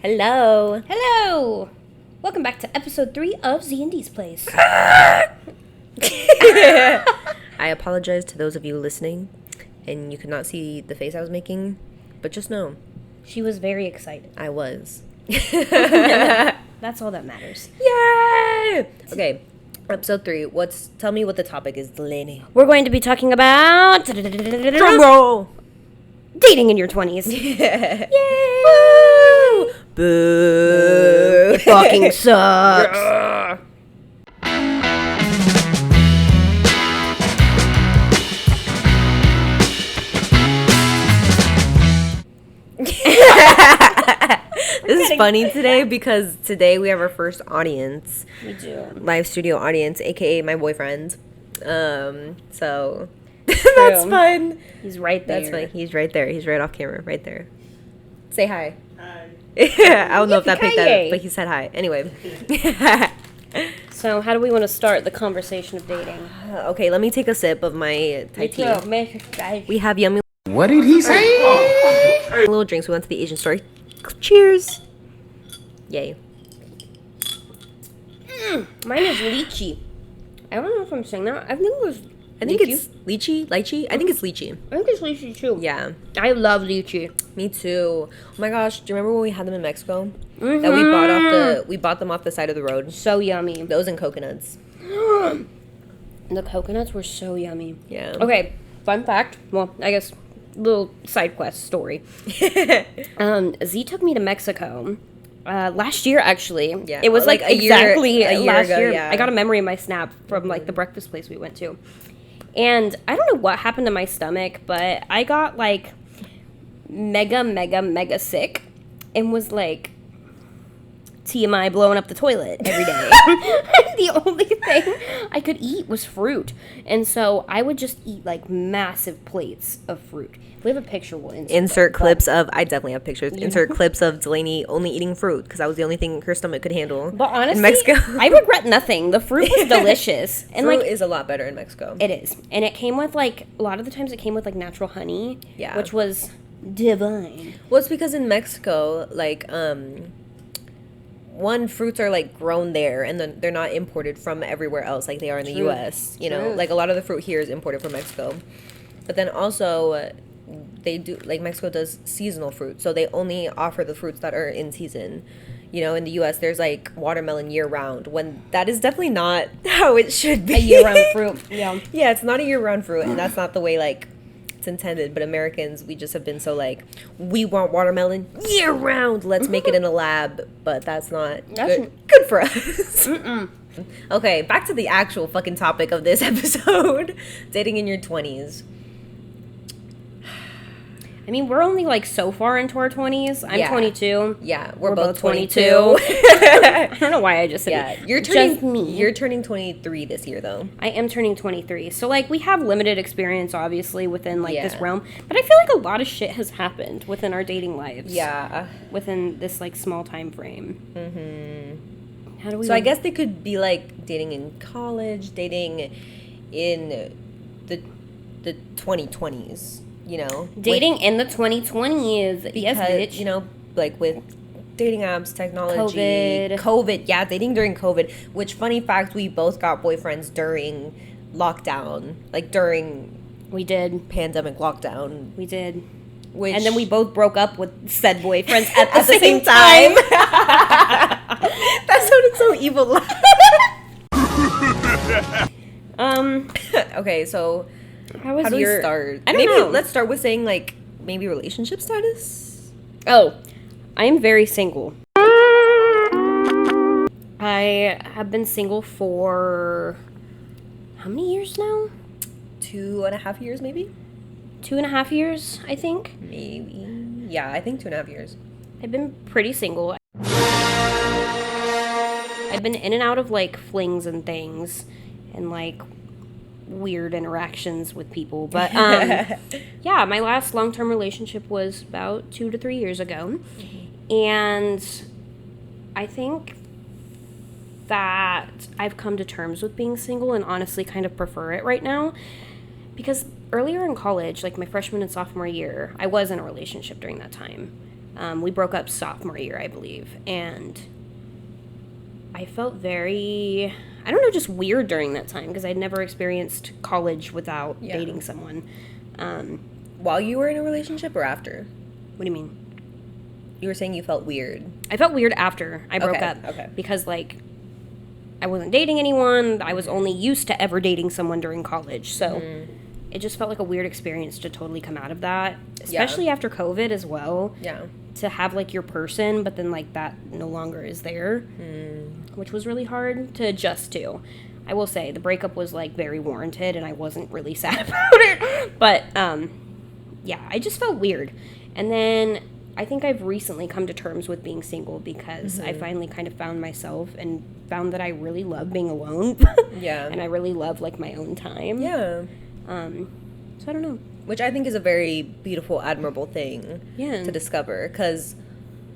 Hello. Hello! Welcome back to episode 3 of Z&D's Place. I apologize to those of you listening, and you could not see the face I was making, but just know. She was very excited. I was. That's all that matters. Yay! Okay, episode 3. Tell me what the topic is, Delaney. We're going to be talking about... Drum roll! Dating in your 20s. Yay! Woo! Boo! It fucking sucks. This is funny today because today we have our first audience. We do. Live studio audience, aka my boyfriend. So that's fun. He's right there. That's fun. He's right there. He's right off camera, right there. Say hi. Hi. I don't know if that picked that up, but he said hi. Anyway. So, how do we want to start the conversation of dating? Okay, let me take a sip of my Thai tea. We have yummy What did he say? little drinks. We went to the Asian store. Cheers. Yay. Mine is lychee. I don't know if I'm saying that. I think it was. I think it's lychee. Lychee? I think it's lychee. I think it's lychee too. Yeah. I love lychee. Me too. Oh my gosh, do you remember when we had them in Mexico? Mm-hmm. That we bought them off the side of the road. So yummy. Those and coconuts. The coconuts were so yummy. Yeah. Okay, fun fact. Well, I guess little side quest story. Z took me to Mexico last year, actually. Yeah. It was like a exactly year last ago, year. yeah. I got a memory in my snap from like the breakfast place we went to. And I don't know what happened to my stomach, but I got like mega sick and was like TMI blowing up the toilet every day. The only thing I could eat was fruit. And so I would just eat like massive plates of fruit. We have a picture, we'll insert clips of, I definitely have pictures. Insert clips of Delaney only eating fruit because that was the only thing her stomach could handle. But honestly, in Mexico. I regret nothing. The fruit was delicious. And fruit like is a lot better in Mexico. it is. And it came with like, a lot of the times it came with like natural honey. Yeah. Which was divine. Well, it's because in Mexico, like, fruits are like grown there and then they're not imported from everywhere else like they are in the US. You know, like a lot of the fruit here is imported from Mexico. But then also they do, like, Mexico does seasonal fruit, so they only offer the fruits that are in season. You know, in the US there's like watermelon year round, when that is definitely not how it should be. A year-round fruit. Yeah. Yeah, it's not a year-round fruit, and that's not the way like it's intended. But Americans, we just have been so like, we want watermelon year-round. Let's make it in a lab, but that's not good for us. Okay, back to the actual fucking topic of this episode: dating in your 20s. I mean, we're only like so far into our 20s. I'm 22. Yeah, we're both 22. 22. I don't know why I just said Yeah, it. you're turning 23 this year though. I am turning 23. So like we have limited experience obviously within like this Yeah. realm, but I feel like a lot of shit has happened within our dating lives. Yeah. Within this like small time frame. Mhm. How do we So I guess they could be like dating in college, dating in the 2020s. You know, dating in the 2020s. because, Yes, bitch. you know, like with dating apps, technology, COVID. Yeah, dating during COVID. Which, funny fact, we both got boyfriends during lockdown, like during We did. pandemic lockdown. We did. Which, And then we both broke up with said boyfriends at the same time. That sounded so evil. Okay, so how do we start? I don't know. Let's start with saying like maybe relationship status. Oh, I am very single. I have been single for how many years now? 2.5 years, maybe. 2.5 years, I think. Maybe. Yeah, I think 2.5 years. I've been pretty single. I've been in and out of like flings and things and like weird interactions with people. But yeah, my last long-term relationship was about 2 to 3 years ago. And I think that I've come to terms with being single and honestly kind of prefer it right now. Because earlier in college, like my freshman and sophomore year, I was in a relationship during that time. We broke up sophomore year, I believe, and I felt very, I don't know, just weird during that time because I'd never experienced college without dating someone. While you were in a relationship or after? What do you mean? You were saying you felt weird. I felt weird after I broke up. Okay. Because, like, I wasn't dating anyone. I was only used to ever dating someone during college. So it just felt like a weird experience to totally come out of that. Especially after COVID as well. Yeah. To have, like, your person, but then, like, that no longer is there. Which was really hard to adjust to. I will say, the breakup was, like, very warranted, and I wasn't really sad about it. But, yeah, I just felt weird. And then I think I've recently come to terms with being single because I finally kind of found myself and found that I really love being alone. Yeah. And I really love, like, my own time. Yeah. So I don't know. Which I think is a very beautiful, admirable thing to discover. Because,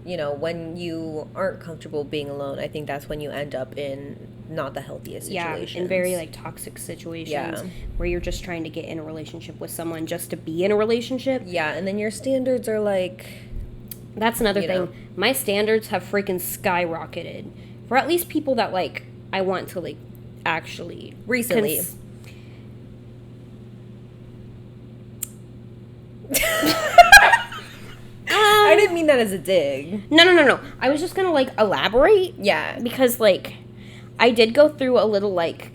you know, when you aren't comfortable being alone, I think that's when you end up in not the healthiest situations. Yeah, in very, like, toxic situations where you're just trying to get in a relationship with someone just to be in a relationship. Yeah, and then your standards are, like... That's another thing. know. My standards have freaking skyrocketed. For at least people that, like, I want to, like, actually... Recently. I didn't mean that as a dig. No. I was just gonna, like, elaborate. Yeah. Because, like, I did go through a little, like,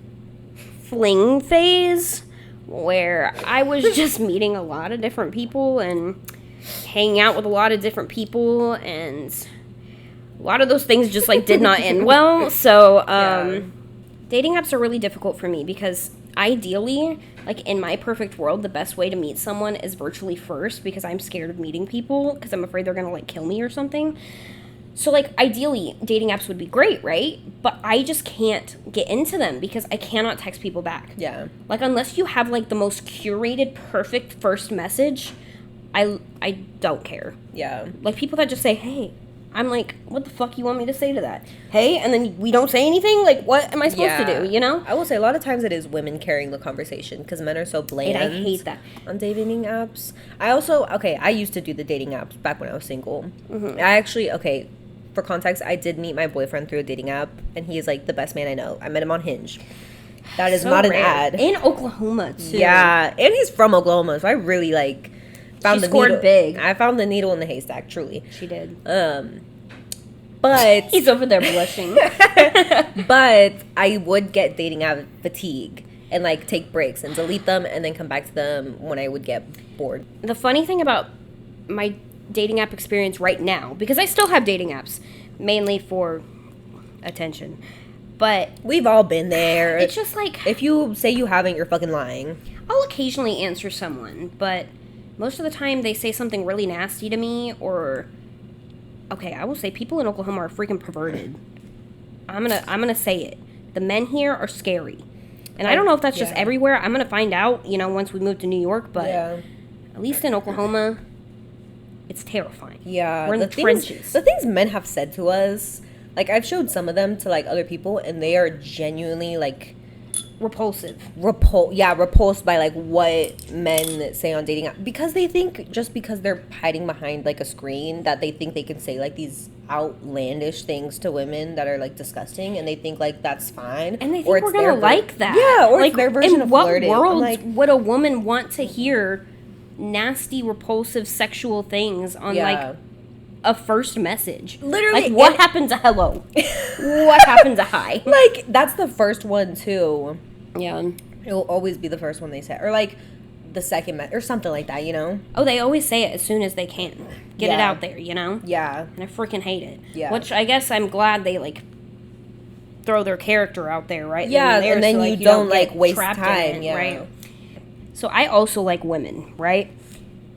fling phase where I was just meeting a lot of different people and hanging out with a lot of different people, and a lot of those things just, like, did not end well. So, dating apps are really difficult for me because ideally, like, in my perfect world, the best way to meet someone is virtually first because I'm scared of meeting people because I'm afraid they're gonna, like, kill me or something. So, like, ideally, dating apps would be great, right? But I just can't get into them because I cannot text people back. Yeah. Like, unless you have, like, the most curated, perfect first message, I don't care. Yeah. Like, people that just say, hey, I'm like, what the fuck you want me to say to that? Hey, and then we don't say anything? Like, what am I supposed to do, you know? I will say, a lot of times it is women carrying the conversation because men are so bland. And I hate that. On dating apps. I used to do the dating apps back when I was single. For context, I did meet my boyfriend through a dating app, and he is, like, the best man I know. I met him on Hinge. That is So not rare. an ad. In Oklahoma, too. Yeah, and he's from Oklahoma, so I really, like, found She the scored needle. big. I found the needle in the haystack, truly. She did. But He's over there blushing. but I would get dating app fatigue and, like, take breaks and delete them and then come back to them when I would get bored. The funny thing about my dating app experience right now, because I still have dating apps, mainly for attention, but We've all been there. it's just like, If you say you haven't, you're fucking lying. I'll occasionally answer someone, but most of the time they say something really nasty to me, or, okay, I will say people in Oklahoma are freaking perverted. I'm gonna say it. The men here are scary. And I don't know if that's just everywhere. I'm gonna find out, you know, once we move to New York, but at least in Oklahoma, it's terrifying. Yeah. We're in the trenches. The things men have said to us, like, I've showed some of them to, like, other people, and they are genuinely, like, Repulsive. repulsed by, like, what men say on dating apps, because they think just because they're hiding behind, like, a screen that they think they can say, like, these outlandish things to women that are, like, disgusting, and they think, like, that's fine, And they think or we're it's their gonna like that. yeah, or like, it's their version of flirting. In what world I'm like, would a woman want to hear nasty, repulsive, sexual things on, like, a first message? Literally, Like, what happened to hello? What happened to hi? like, that's the first one too. Yeah. It will always be the first one they say, or, like, the second or something like that, you know? Oh, they always say it as soon as they can. Get it Yeah. out there, you know? Yeah. And I freaking hate it. Yeah. Which I guess I'm glad they, like, throw their character out there, right? Yeah, there and then so, you like, don't, get like, waste trapped in time, it, yeah. Right? So I also like women, right?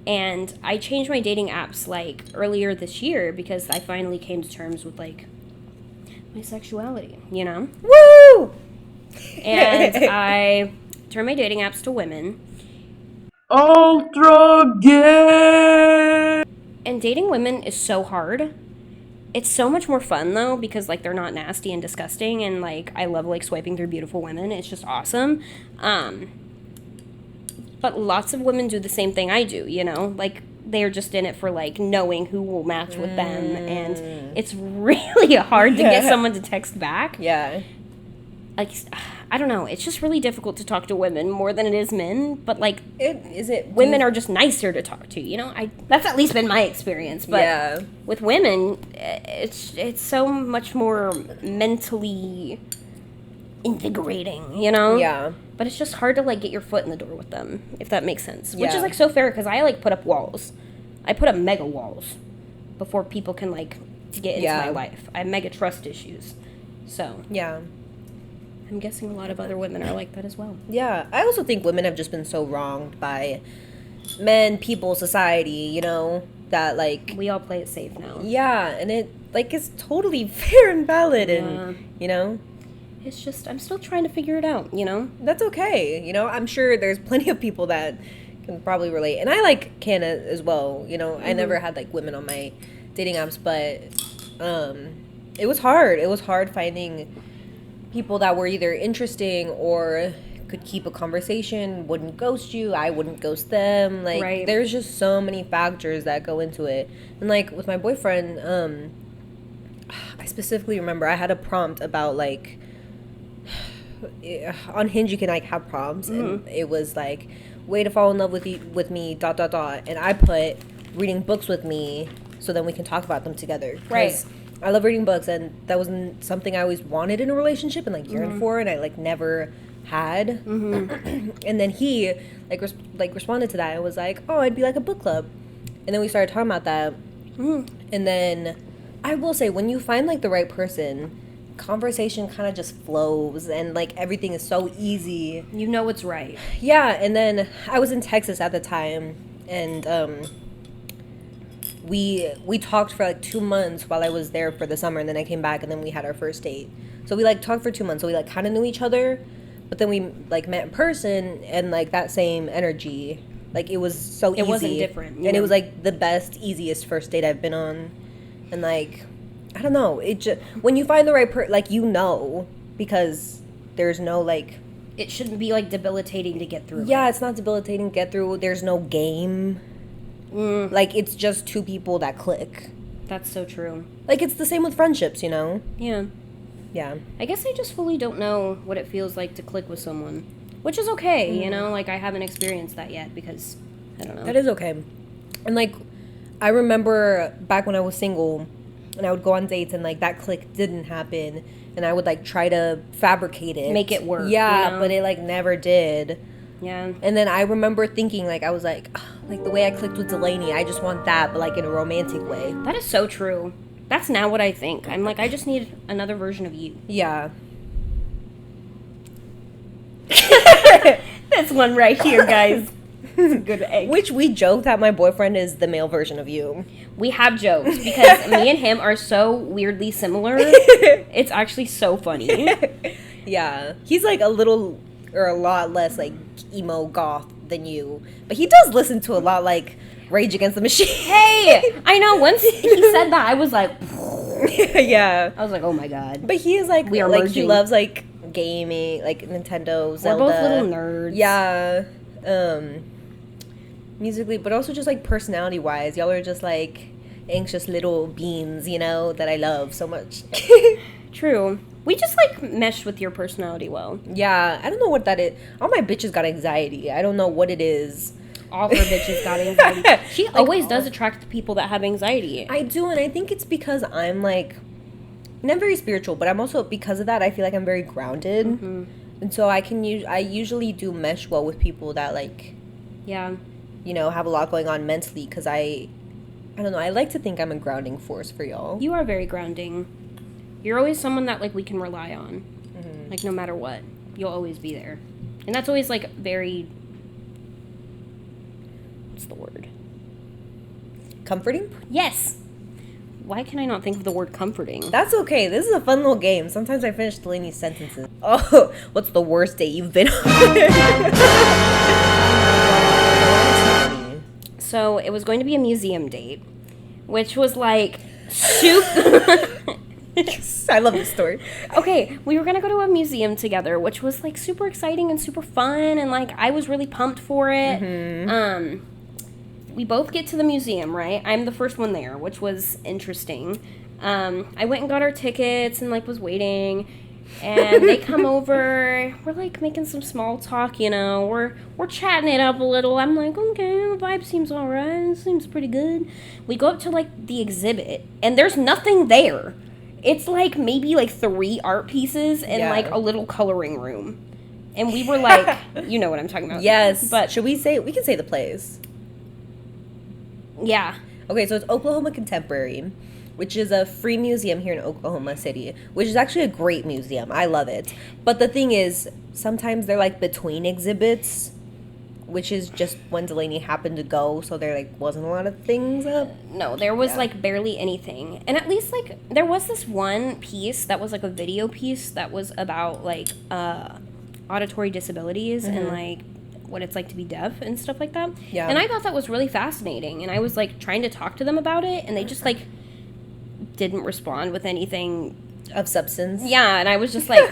And I changed my dating apps, like, earlier this year because I finally came to terms with, like, my sexuality, you know? Woo! And I turned my dating apps to women. Ultra gay. And dating women is so hard. It's so much more fun, though, because, like, they're not nasty and disgusting, and, like, I love, like, swiping through beautiful women. It's just awesome. But lots of women do the same thing I do, you know? Like, they're just in it for like knowing who will match with them, and it's really hard to get someone to text back. Yeah. Like, I don't know, it's just really difficult to talk to women more than it is men, but like women are just nicer to talk to, you know? That's at least been my experience, but with women it's so much more mentally invigorating, you know? Yeah. But it's just hard to like get your foot in the door with them, if that makes sense. Which is like so fair, because I like put up walls. I put up mega walls before people can like get into my life. I have mega trust issues. So yeah, I'm guessing a lot of other women are like that as well. Yeah, I also think women have just been so wronged by men, people, society, you know, that like we all play it safe now. Yeah, and it like is totally fair and valid, and you know. It's just, I'm still trying to figure it out, you know? That's okay. You know, I'm sure there's plenty of people that can probably relate. And I like Canna as well, you know. I never had, like, women on my dating apps, but it was hard. It was hard finding people that were either interesting or could keep a conversation, wouldn't ghost you, I wouldn't ghost them. Like, there's just so many factors that go into it. And, like, with my boyfriend, I specifically remember I had a prompt about, like, on Hinge you can like have prompts, and it was like way to fall in love with me ... and I put reading books with me so then we can talk about them together, right? I love reading books, and that wasn't something I always wanted in a relationship and like yearned for, and I like never had. And then he like responded to that and was like, oh, I'd be like a book club, and then we started talking about that. And then I will say, when you find like the right person, conversation kind of just flows, and like everything is so easy. You know what's right. Yeah, and then I was in Texas at the time, and we talked for like 2 months while I was there for the summer, and then I came back, and then we had our first date. So we like talked for 2 months, so we like kind of knew each other, but then we like met in person, and like that same energy, like it was so easy. It wasn't different. And it was like the best, easiest first date I've been on, and like I don't know. It just, when you find the right like, you know, because there's no like, it shouldn't be like debilitating to get through. Yeah, it's not debilitating to get through. There's no game. Like, it's just two people that click. That's so true. Like, it's the same with friendships, you know? Yeah. Yeah. I guess I just fully don't know what it feels like to click with someone, which is okay, you know? Like, I haven't experienced that yet because, I don't know. That is okay. And like, I remember back when I was single, and I would go on dates, and like that click didn't happen, and I would like try to fabricate it, make it work. Yeah, you know? But it like never did. Yeah. And then I remember thinking, like, I was like, oh, like the way I clicked with Delaney, I just want that, but like in a romantic way. That is so true. That's now what I think. I'm like, I just need another version of you. Yeah. This one right here, guys. It's a good egg. Which we joke that my boyfriend is the male version of you. We have jokes because me and him are so weirdly similar. It's actually so funny. Yeah. He's like a little or a lot less like emo goth than you. But he does listen to a lot like Rage Against the Machine. Hey! I know, once he said that, I was like... Yeah. I was like, oh my god. But he is like... We are like merging. He loves like gaming, like Nintendo, Zelda. We're both little nerds. Yeah. Musically, but also just like personality wise, y'all are just like anxious little beings, you know, that I love so much. True. We just like mesh with your personality well. Yeah, I don't know what that is. All my bitches got anxiety. I don't know what it is. All her bitches got anxiety. She like, always does attract the people that have anxiety. I do, and I think it's because I'm like, I'm very spiritual, but I'm also, because of that, I feel like I'm very grounded. And so I usually do mesh well with people that like, yeah, you know, have a lot going on mentally, because I don't know, I like to think I'm a grounding force for y'all. You are very grounding. You're always someone that like we can rely on. Like no matter what, you'll always be there. And that's always like very, what's the word? Comforting? Yes. Why can I not think of the word comforting? That's okay. This is a fun little game. Sometimes I finish Delaney's sentences. Oh, what's the worst date you've been on? So it was going to be a museum date, which was like super... I love this story. Okay, we were going to go to a museum together, which was like super exciting and super fun, and like I was really pumped for it. we both get to the museum, right? I'm the first one there, which was interesting. I went and got our tickets and, like, was waiting. And they come over. We're, like, making some small talk, you know. We're chatting it up a little. I'm like, okay, the vibe seems all right. It seems pretty good. We go up to, like, the exhibit, and there's nothing there. It's, like, maybe, like, 3 art pieces and, like, a little coloring room. And we were like, you know what I'm talking about. Yes. But should we say, we can say the place. Yeah. Okay, so it's Oklahoma Contemporary, which is a free museum here in Oklahoma City, which is actually a great museum. I love it. But the thing is, sometimes they're like between exhibits, which is just when Delaney happened to go, so there like wasn't a lot of things up. No, there was like barely anything. And at least like there was this one piece that was like a video piece that was about like auditory disabilities and like what it's like to be deaf and stuff like that. Yeah. And I thought that was really fascinating. And I was like trying to talk to them about it, and they just like didn't respond with anything Of substance. Yeah, and I was just like,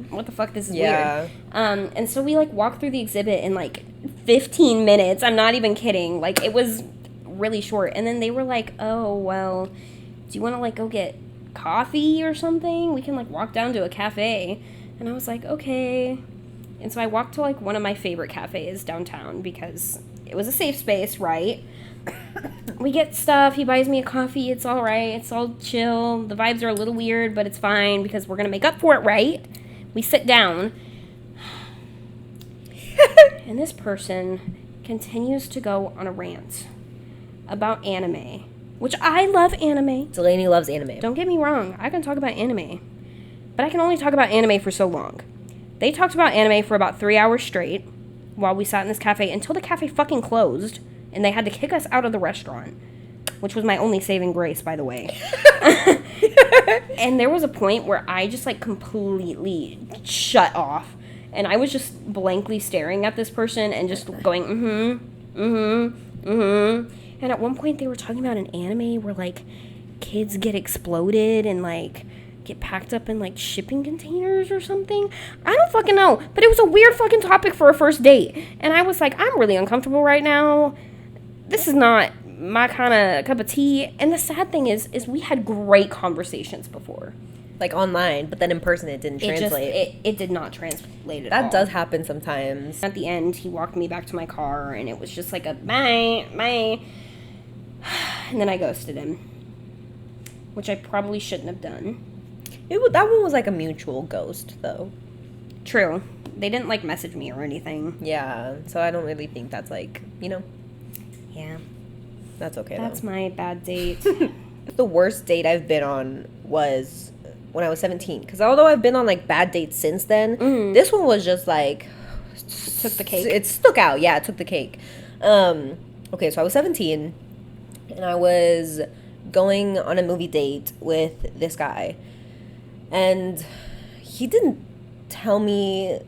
what the fuck, this is Yeah. weird. And so we like walked through the exhibit in like 15 minutes. I'm not even kidding. Like, it was really short. And then they were like, oh, well, do you want to like go get coffee or something? We can like walk down to a cafe. And I was like, okay. And so I walked to like one of my favorite cafes downtown because it was a safe space, right? We get stuff. He buys me a coffee. It's all right. It's all chill. The vibes are a little weird, but it's fine because we're going to make up for it, right? We sit down. And this person continues to go on a rant about anime, which I love anime. Delaney loves anime. Don't get me wrong. I can talk about anime, but I can only talk about anime for so long. They talked about anime for about 3 hours straight while we sat in this cafe until the cafe fucking closed. And they had to kick us out of the restaurant, which was my only saving grace, by the way. And there was a point where I just, like, completely shut off. And I was just blankly staring at this person and just going, And at one point, they were talking about an anime where, like, kids get exploded and, like, get packed up in, like, shipping containers or something. I don't fucking know. But it was a weird fucking topic for a first date. And I was like, I'm really uncomfortable right now. This is not my kind of cup of tea. And the sad thing is we had great conversations before. Like online, but then in person it didn't translate. It did not translate at that all. does happen sometimes. At the end, he walked me back to my car, and it was just like a bye. And then I ghosted him, which I probably shouldn't have done. That one was like a mutual ghost, though. True. They didn't like message me or anything. Yeah, so I don't really think that's like, Yeah. that's okay. That's my bad date. The worst date I've been on was when I was 17. Because although I've been on like bad dates since then, this one was just like Took the cake. It stuck out. Yeah, it took the cake. Okay, so I was 17, and I was going on a movie date with this guy, and he didn't tell me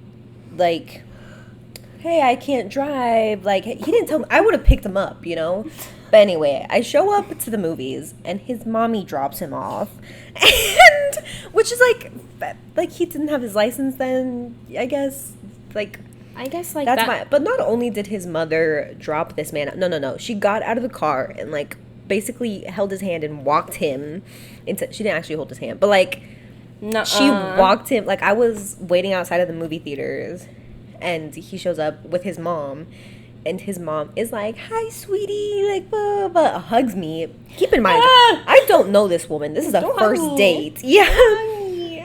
like, hey, I can't drive. Like, he didn't tell me. I would have picked him up, But anyway, I show up to the movies, and his mommy drops him off. And, which is like he didn't have his license then, I guess. Like, but not only did his mother drop this man, no. She got out of the car and, like, basically held his hand and walked him into, she didn't actually hold his hand, but, like, she walked him, like, I was waiting outside of the movie theaters, and he shows up with his mom, and his mom is like, hi, sweetie, like, blah, blah, hugs me. Keep in mind, I don't know this woman. This is a first date. Yeah.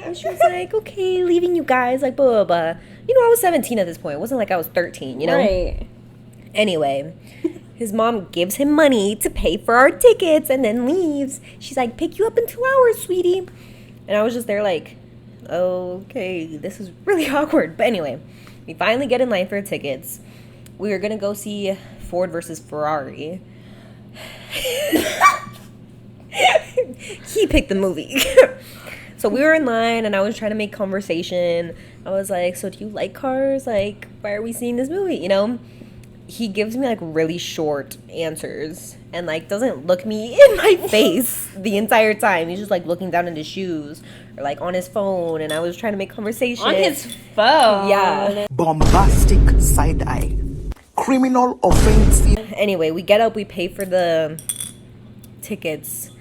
And she was like, okay, leaving you guys, like, blah, blah, blah. I was 17 at this point. It wasn't like I was 13, Right. Anyway, his mom gives him money to pay for our tickets and then leaves. She's like, pick you up in 2 hours, sweetie. And I was just there like, okay, this is really awkward. But anyway, we finally get in line for tickets. We were going to go see Ford versus Ferrari. He picked the movie. So we were in line, and I was trying to make conversation. I was like, so do you like cars? Like, why are we seeing this movie? He gives me, like, really short answers and, like, doesn't look me in my face the entire time. He's just, like, looking down at his shoes or, like, on his phone, and I was trying to make conversation. On his phone? Yeah. Bombastic side eye. criminal offense. Anyway, we get up, we pay for the tickets.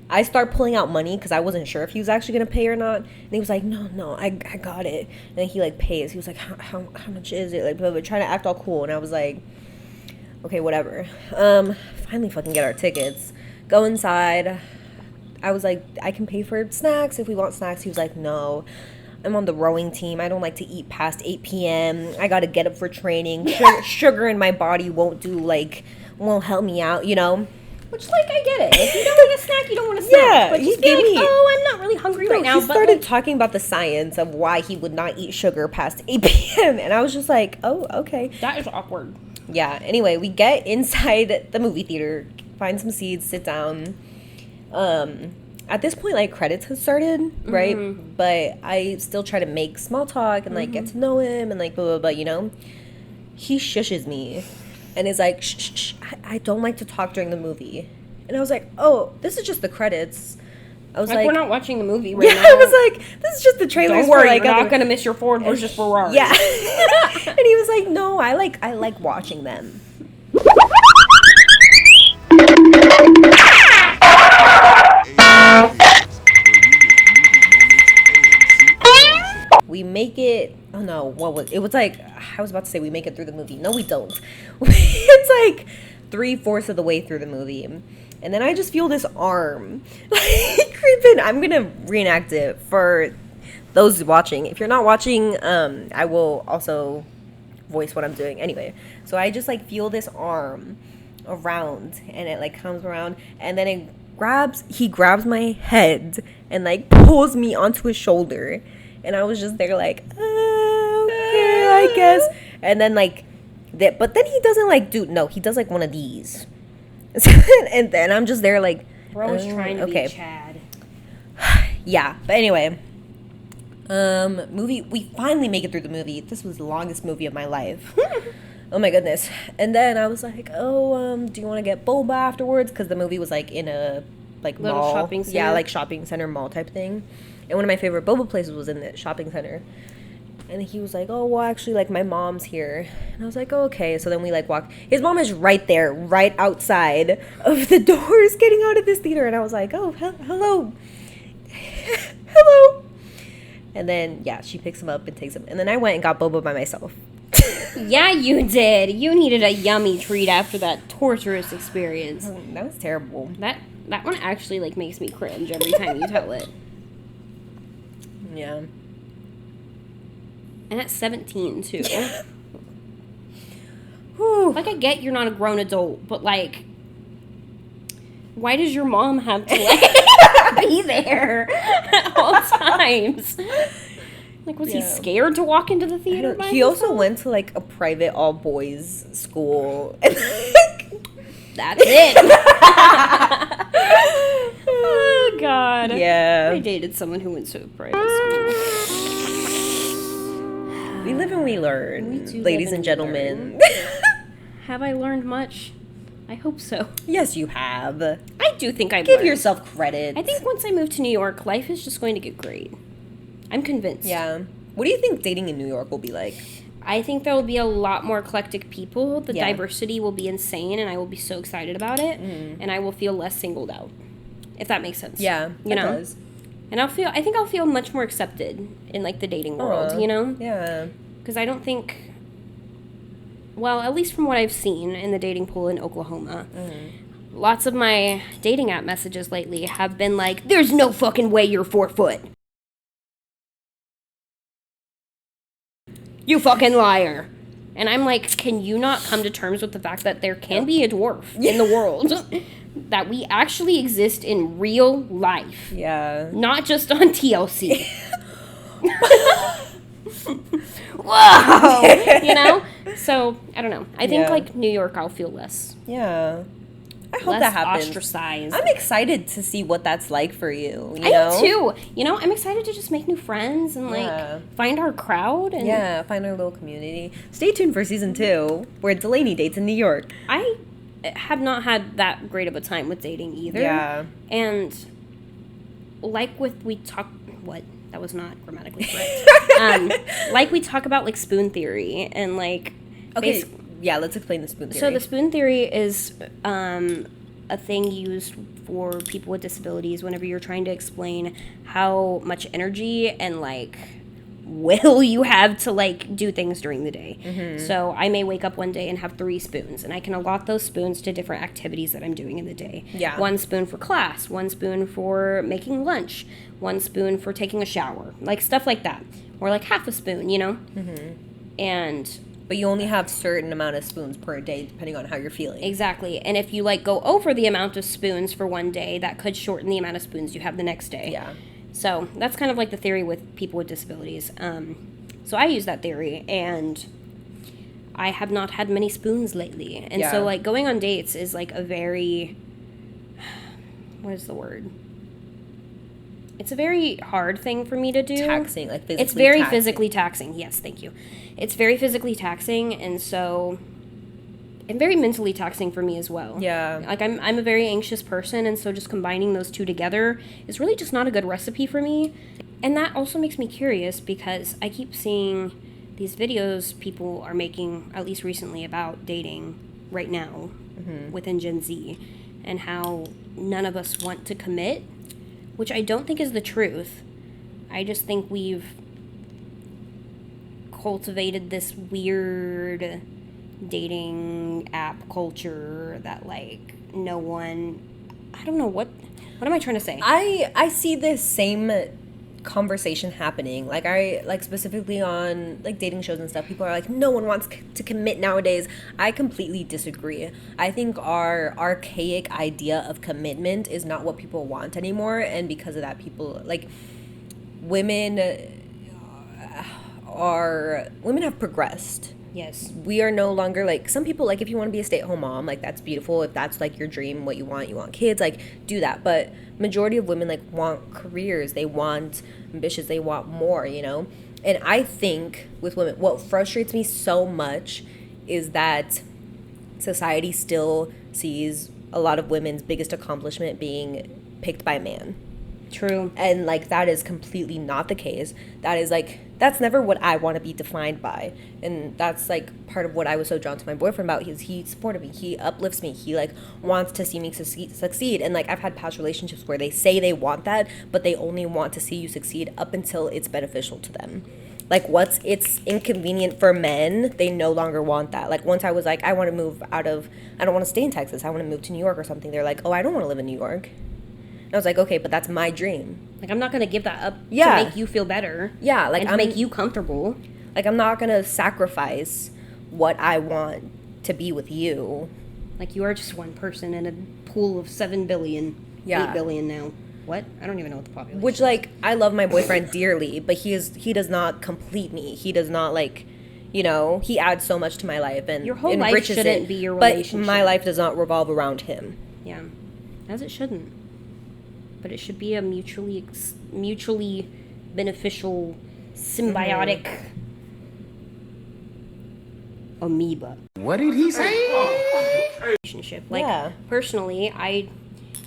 I start pulling out money because I wasn't sure if he was actually gonna pay or not. And he was like, no, I got it. And then he like pays. He was like, how much is it? Like, blah, blah, trying to act all cool. And I was like, okay, whatever. Finally fucking get our tickets. Go inside. I was like, I can pay for snacks if we want snacks. He was like, no. I'm on the rowing team. I don't like to eat past 8 p.m. I gotta get up for training. Sugar in my body won't help me out, you know? Which, like, I get it. If you don't want a snack, you don't want a snack. Yeah, but he just be gave like, me- oh, I'm not really hungry right now. He but started like, talking about the science of why he would not eat sugar past 8 p.m. And I was just like, oh, okay. that is awkward. Yeah, anyway, we get inside the movie theater, find some seats, sit down. At this point, like, credits had started, right? But I still try to make small talk and, like, get to know him and, like, blah, blah, blah, you know? He shushes me and is like, shh, I don't like to talk during the movie. And I was like, oh, this is just the credits. I was like, we're not watching the movie right yeah, now. I was like, this is just the trailers. Don't worry, for, like, you're other- not gonna miss your Ford versus Ferrari. Yeah. And he was like, no, I like watching them. We make it. Oh no, what was it? Was like, I was about to say we make it through the movie. No, we don't. It's like 3/4 of the way through the movie, and then I just feel this arm like creeping. I'm gonna reenact it for those watching. If you're not watching, I will also voice what I'm doing anyway. So I just like feel this arm around, and it like comes around, and then he grabs my head and like pulls me onto his shoulder. And I was just there like, okay, I guess. And then like, but then he doesn't like he does like one of these. And then I'm just there like, Bro was trying to be Chad. Yeah, but anyway, movie, we finally make it through the movie. This was the longest movie of my life. Oh my goodness. And then I was like, oh, do you want to get boba afterwards? Because the movie was like in a like Little mall. shopping center. Yeah, like shopping center mall type thing. And one of my favorite boba places was in the shopping center. And he was like, oh, well, actually, like, my mom's here. And I was like, oh, okay. So then we, like, walk. His mom is right there, right outside of the doors getting out of this theater. And I was like, oh, hello. Hello. And then, yeah, she picks him up and takes him. And then I went and got boba by myself. Yeah, you did. You needed a yummy treat after that torturous experience. That was terrible. That one actually, like, makes me cringe every time you tell it. Yeah. And at 17, too. Whew. Like, I get you're not a grown adult, but, like, why does your mom have to, like, be there at all times? Like, was he scared to walk into the theater by He also himself? went to, like, a private all-boys school. And, like, That's it. Oh, God. yeah. I dated someone who went to a private school. We live and we learn, We do ladies live and and gentlemen. Have I learned much? I hope so. Yes, you have. I do think I've Give learned. yourself credit. I think once I move to New York, life is just going to get great. I'm convinced. Yeah. What do you think dating in New York will be like? I think there will be a lot more eclectic people. The Yeah. diversity will be insane, and I will be so excited about it. And I will feel less singled out, if that makes sense. Yeah, you that know. does. And I think I'll feel much more accepted in like the dating world. You know, Yeah. because I don't think. Well, at least from what I've seen in the dating pool in Oklahoma, lots of my dating app messages lately have been like, "There's no fucking way you're 4 foot. You fucking liar." And I'm like, can you not come to terms with the fact that there can be a dwarf in the world? That we actually exist in real life. Yeah. Not just on TLC. Whoa! You know? So, I don't know. I think, Yeah. like, New York, I'll feel less. Yeah. I hope Less that happens. ostracized. I'm excited to see what that's like for you. You I know? am too. You know, I'm excited to just make new friends and, like, Yeah. find our crowd. And Yeah, find our little community. Stay tuned for season 2, where Delaney dates in New York. I have not had that great of a time with dating either. Yeah. And like with That was not grammatically correct. Like we talk about like spoon theory and like. Okay. Yeah, let's explain the spoon theory. So the spoon theory is a thing used for people with disabilities whenever you're trying to explain how much energy and like will you have to like do things during the day. Mm-hmm. So I may wake up one day and have 3 spoons, and I can allot those spoons to different activities that I'm doing in the day. Yeah. 1 spoon for class, 1 spoon for making lunch, 1 spoon for taking a shower, like stuff like that, or like half a spoon, you know. Mm-hmm. But you only have certain amount of spoons per day depending on how you're feeling. Exactly. And if you like go over the amount of spoons for one day, that could shorten the amount of spoons you have the next day. Yeah. So that's kind of like the theory with people with disabilities. So I use that theory, and I have not had many spoons lately. And so like going on dates is like a very, what is the word? It's a very hard thing for me to do. Taxing, like physically. It's very taxing. physically taxing. Yes, thank you. It's very physically taxing, and very mentally taxing for me as well. Yeah. Like I'm a very anxious person, and so just combining those two together is really just not a good recipe for me. And that also makes me curious because I keep seeing these videos people are making, at least recently, about dating right now within Gen Z, and how none of us want to commit, which I don't think is the truth. I just think we've cultivated this weird dating app culture that like no one, I don't know what am I trying to say? I see this same conversation happening, like specifically on like dating shows and stuff. People are like, no one wants to commit nowadays. I completely disagree. I think our archaic idea of commitment is not what people want anymore, and because of that, people like women have progressed. Yes. We are no longer like, some people, like, if you want to be a stay-at-home mom, like, that's beautiful. If that's like your dream, what you want kids, like, do that. But majority of women like want careers, they want ambitions, they want more, you know. And I think with women, what frustrates me so much is that society still sees a lot of women's biggest accomplishment being picked by a man. True. And like that is completely not the case. That is like, that's never what I want to be defined by. And that's like part of what I was so drawn to my boyfriend about. He supported me, he uplifts me, he like wants to see me succeed. And like I've had past relationships where they say they want that, but they only want to see you succeed up until it's beneficial to them. Like once it's inconvenient for men, they no longer want that. Like once I was like, I want to move I don't want to stay in Texas, I want to move to New York or something. They're like, oh, I don't want to live in New York. And I was like, okay, but that's my dream. Like, I'm not going to give that up to make you feel better. Yeah, like and to make you comfortable. Like, I'm not going to sacrifice what I want to be with you. Like, you are just one person in a pool of 7 billion. Yeah. 8 billion now. What? I don't even know what the population Which, like, I love my boyfriend dearly, but he does not complete me. He does not, like, you know, he adds so much to my life and your whole life enriches shouldn't it, be your relationship. But my life does not revolve around him. Yeah. As it shouldn't. But it should be a mutually beneficial, symbiotic amoeba. What did he say? Relationship. Like, personally, I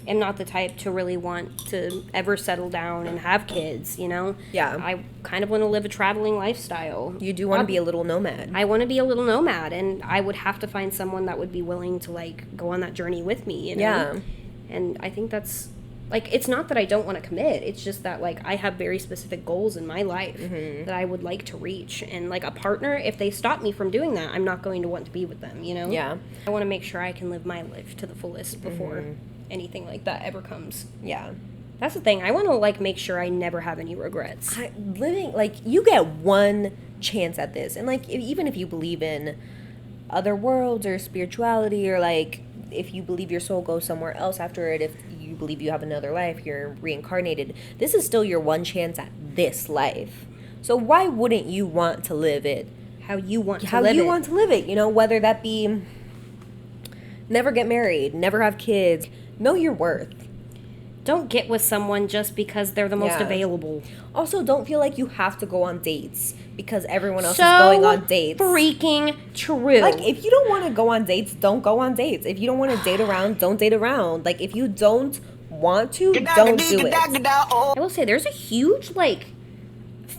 am not the type to really want to ever settle down and have kids, you know? Yeah. I kind of want to live a traveling lifestyle. You do want to be a little nomad. I want to be a little nomad, and I would have to find someone that would be willing to, like, go on that journey with me, you know? Yeah. And I think that's... Like, it's not that I don't want to commit. It's just that, like, I have very specific goals in my life that I would like to reach. And, like, a partner, if they stop me from doing that, I'm not going to want to be with them, you know? Yeah. I want to make sure I can live my life to the fullest before anything like that ever comes. Yeah. That's the thing. I want to, like, make sure I never have any regrets. You get one chance at this. And, like, even if you believe in other worlds or spirituality, or, like, if you believe your soul goes somewhere else after it, if you believe you have another life, you're reincarnated, this is still your one chance at this life. So why wouldn't you want to live it how you want to live it, you know, whether that be never get married, never have kids, know your worth. Don't get with someone just because they're the most available. Also, don't feel like you have to go on dates because everyone else is going on dates. Freaking true. Like, if you don't want to go on dates, don't go on dates. If you don't want to date around, don't date around. Like, if you don't want to, don't do it. I will say there's a huge, like,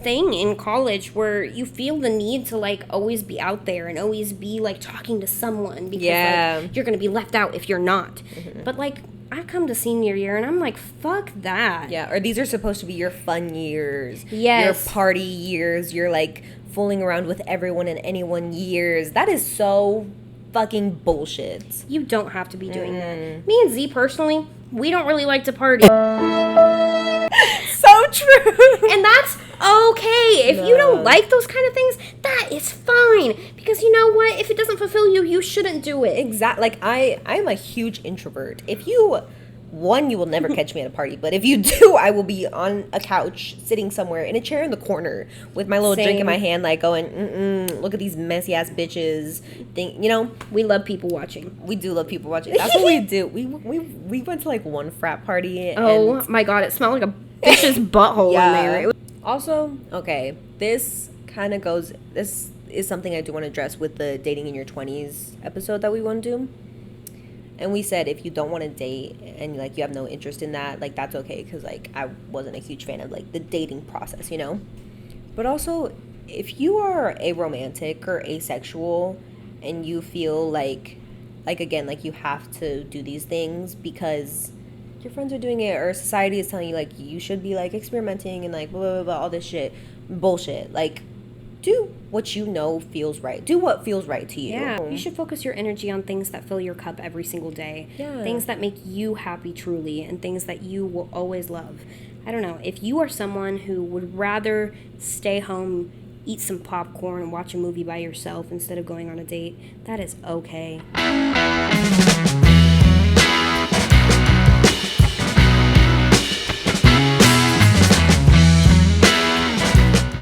thing in college where you feel the need to like always be out there and always be like talking to someone because like, you're gonna be left out if you're not. But like I come to senior year and I'm like, fuck that. Yeah, or these are supposed to be your fun years. Yes. Your party years, your like fooling around with everyone and anyone years. That is so fucking bullshit. You don't have to be doing that. Me and Z personally, we don't really like to party. So true. And that's okay. If you don't like those kind of things, that is fine. Because you know what? If it doesn't fulfill you, you shouldn't do it. Exactly. Like I'm a huge introvert. If you you will never catch me at a party, but if you do, I will be on a couch sitting somewhere in a chair in the corner with my little drink in my hand, like going, look at these messy ass bitches. We love people watching. We do love people watching. That's what we do. We went to like one frat party. Oh my god, it smelled like a bitch's butthole in there. Also, okay, this is something I do want to address with the dating in your 20s episode that we want to do. And we said if you don't want to date and like you have no interest in that, like that's okay, because like I wasn't a huge fan of like the dating process, But also, if you are aromantic or asexual and you feel like again, like you have to do these things because your friends are doing it or society is telling you like you should be like experimenting and like blah blah blah, all this shit, bullshit. Like, do what you know feels right. Do what feels right to you. Yeah, you should focus your energy on things that fill your cup every single day. Yeah. Things that make you happy truly and things that you will always love. I don't know. If you are someone who would rather stay home, eat some popcorn, and watch a movie by yourself instead of going on a date, that is okay.